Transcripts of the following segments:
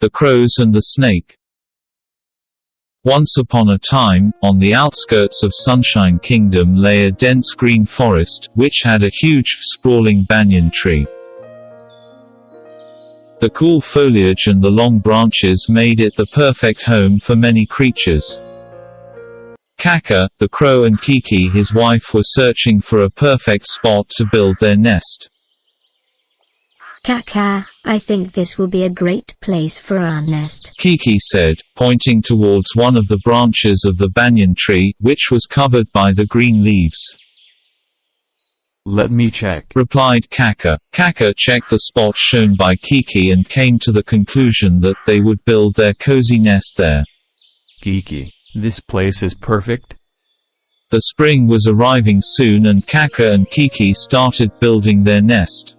The Crows and the Snake. Once upon a time, on the outskirts of Sunshine Kingdom lay a dense green forest, which had a huge, sprawling banyan tree. The cool foliage and the long branches made it the perfect home for many creatures. Kaka, the crow, and Kiki, his wife, were searching for a perfect spot to build their nest. Kaka, I think this will be a great place for our nest, Kiki said, pointing towards one of the branches of the banyan tree, which was covered by the green leaves. Let me check, replied Kaka. Kaka checked the spot shown by Kiki and came to the conclusion that they would build their cozy nest there. Kiki, this place is perfect. The spring was arriving soon and Kaka and Kiki started building their nest.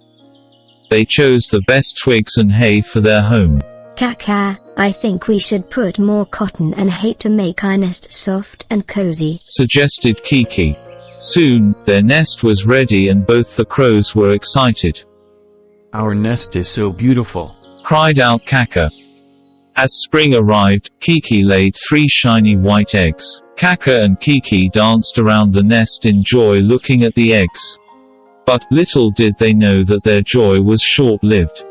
They chose the best twigs and hay for their home. Kaka, I think we should put more cotton and hay to make our nest soft and cozy, suggested Kiki. Soon, their nest was ready and both the crows were excited. Our nest is so beautiful, cried out Kaka. As spring arrived, Kiki laid 3 shiny white eggs. Kaka and Kiki danced around the nest in joy looking at the eggs. But little did they know that their joy was short-lived.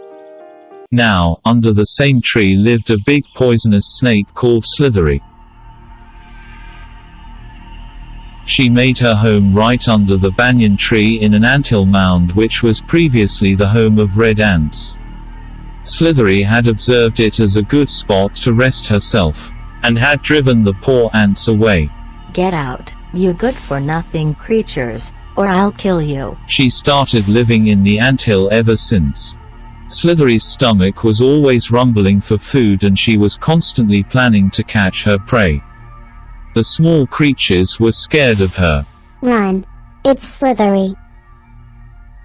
Now, under the same tree lived a big poisonous snake called Slithery. She made her home right under the banyan tree in an anthill mound which was previously the home of red ants. Slithery had observed it as a good spot to rest herself, and had driven the poor ants away. Get out, you good-for-nothing creatures, or I'll kill you. She started living in the anthill ever since. Slithery's stomach was always rumbling for food and she was constantly planning to catch her prey. The small creatures were scared of her. Run. It's Slithery.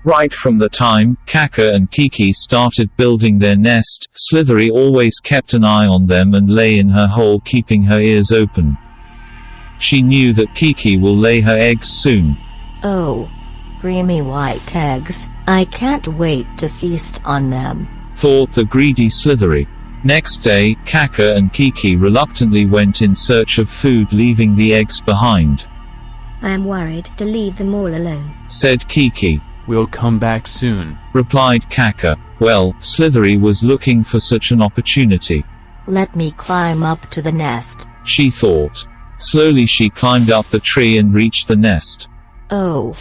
Right from the time Kaka and Kiki started building their nest, Slithery always kept an eye on them and lay in her hole keeping her ears open. She knew that Kiki will lay her eggs soon. Oh, creamy white eggs, I can't wait to feast on them, thought the greedy Slithery. Next day, Kaka and Kiki reluctantly went in search of food, leaving the eggs behind. I am worried to leave them all alone, said Kiki. We'll come back soon, replied Kaka. Well, Slithery was looking for such an opportunity. Let me climb up to the nest, she thought. Slowly she climbed up the tree and reached the nest. Oh,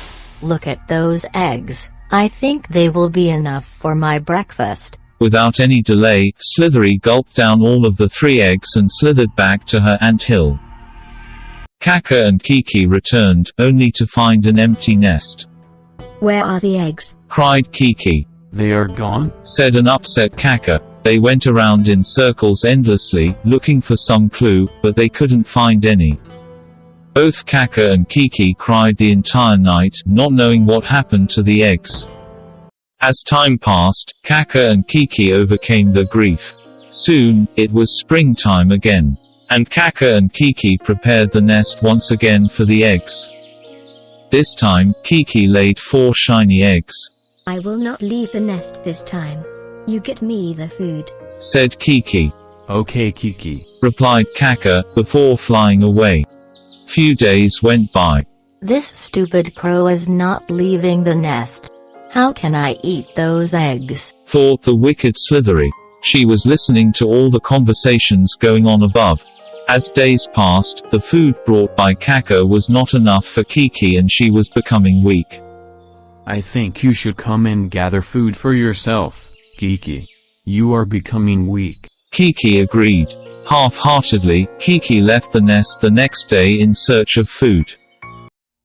look at those eggs, I think they will be enough for my breakfast. Without any delay, Slithery gulped down all of the 3 eggs and slithered back to her anthill. Kaka and Kiki returned, only to find an empty nest. Where are the eggs? cried Kiki. They are gone, said an upset Kaka. They went around in circles endlessly, looking for some clue, but they couldn't find any. Both Kaka and Kiki cried the entire night, not knowing what happened to the eggs. As time passed, Kaka and Kiki overcame their grief. Soon, it was springtime again. And Kaka and Kiki prepared the nest once again for the eggs. This time, Kiki laid 4 shiny eggs. I will not leave the nest this time. You get me the food, said Kiki. Okay Kiki, replied Kaka, before flying away. Few days went by. This stupid crow is not leaving the nest. How can I eat those eggs? Thought the wicked Slithery. She was listening to all the conversations going on above. As days passed, the food brought by Kaka was not enough for Kiki and she was becoming weak. I think you should come and gather food for yourself, Kiki. You are becoming weak. Kiki agreed. Half-heartedly, Kiki left the nest the next day in search of food.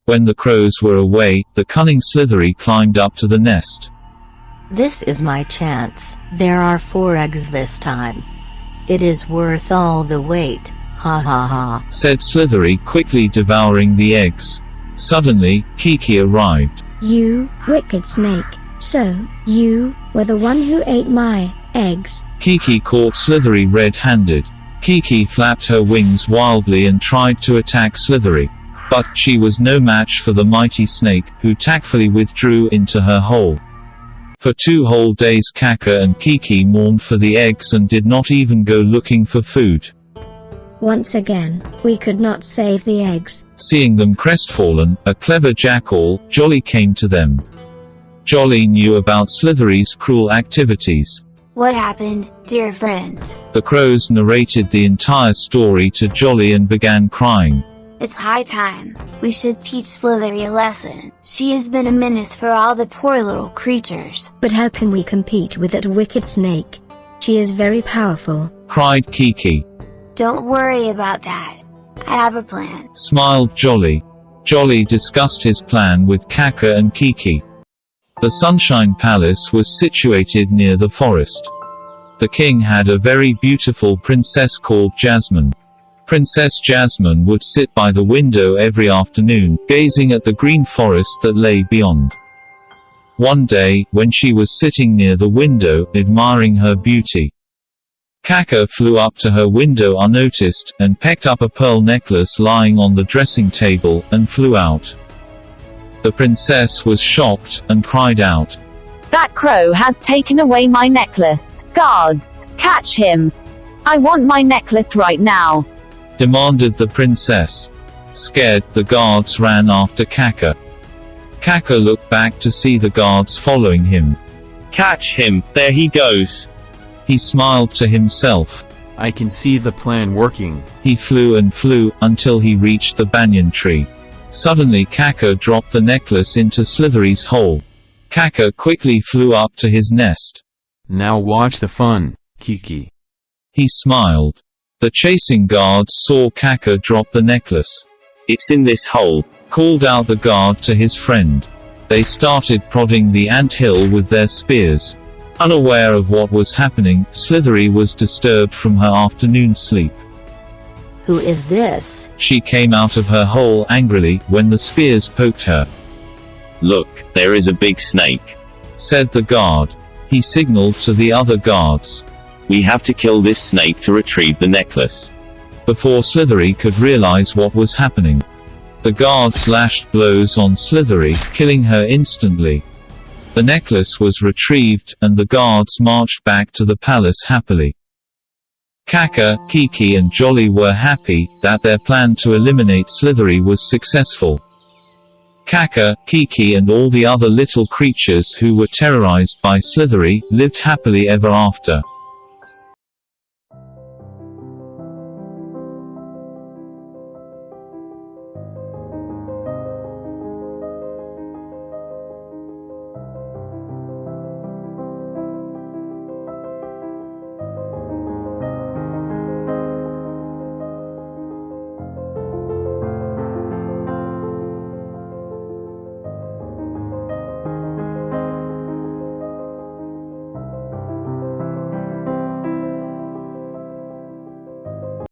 When the crows were away, the cunning Slithery climbed up to the nest. This is my chance. There are 4 eggs this time. It is worth all the wait, ha ha ha, said Slithery, quickly devouring the eggs. Suddenly, Kiki arrived. You, wicked snake, so, you, were the one who ate my eggs. Kiki caught Slithery red-handed. Kiki flapped her wings wildly and tried to attack Slithery. But she was no match for the mighty snake, who tactfully withdrew into her hole. For 2 whole days Kaka and Kiki mourned for the eggs and did not even go looking for food. Once again, we could not save the eggs. Seeing them crestfallen, a clever jackal, Jolly, came to them. Jolly knew about Slithery's cruel activities. What happened, dear friends? The crows narrated the entire story to Jolly and began crying. It's high time. We should teach Slithery a lesson. She has been a menace for all the poor little creatures. But how can we compete with that wicked snake? She is very powerful, cried Kiki. Don't worry about that. I have a plan. Smiled Jolly. Jolly discussed his plan with Kaka and Kiki. The Sunshine Palace was situated near the forest. The king had a very beautiful princess called Jasmine. Princess Jasmine would sit by the window every afternoon, gazing at the green forest that lay beyond. One day, when she was sitting near the window, admiring her beauty, Kaka flew up to her window unnoticed, and pecked up a pearl necklace lying on the dressing table, and flew out. The princess was shocked, and cried out, That crow has taken away my necklace. Guards, catch him! I want my necklace right now! demanded the princess. Scared, the guards ran after Kaka. Kaka looked back to see the guards following him. Catch him, there he goes. He smiled to himself. I can see the plan working. He flew and flew, until he reached the banyan tree. Suddenly Kaka dropped the necklace into Slithery's hole. Kaka quickly flew up to his nest. Now watch the fun, Kiki. He smiled. The chasing guards saw Kaka drop the necklace. It's in this hole, called out the guard to his friend. They started prodding the ant hill with their spears. Unaware of what was happening, Slithery was disturbed from her afternoon sleep. Who is this? She came out of her hole angrily, when the spears poked her. Look, there is a big snake, said the guard. He signaled to the other guards. We have to kill this snake to retrieve the necklace. Before Slithery could realize what was happening, the guards lashed blows on Slithery, killing her instantly. The necklace was retrieved, and the guards marched back to the palace happily. Kaka, Kiki and Jolly were happy that their plan to eliminate Slithery was successful. Kaka, Kiki and all the other little creatures who were terrorized by Slithery lived happily ever after.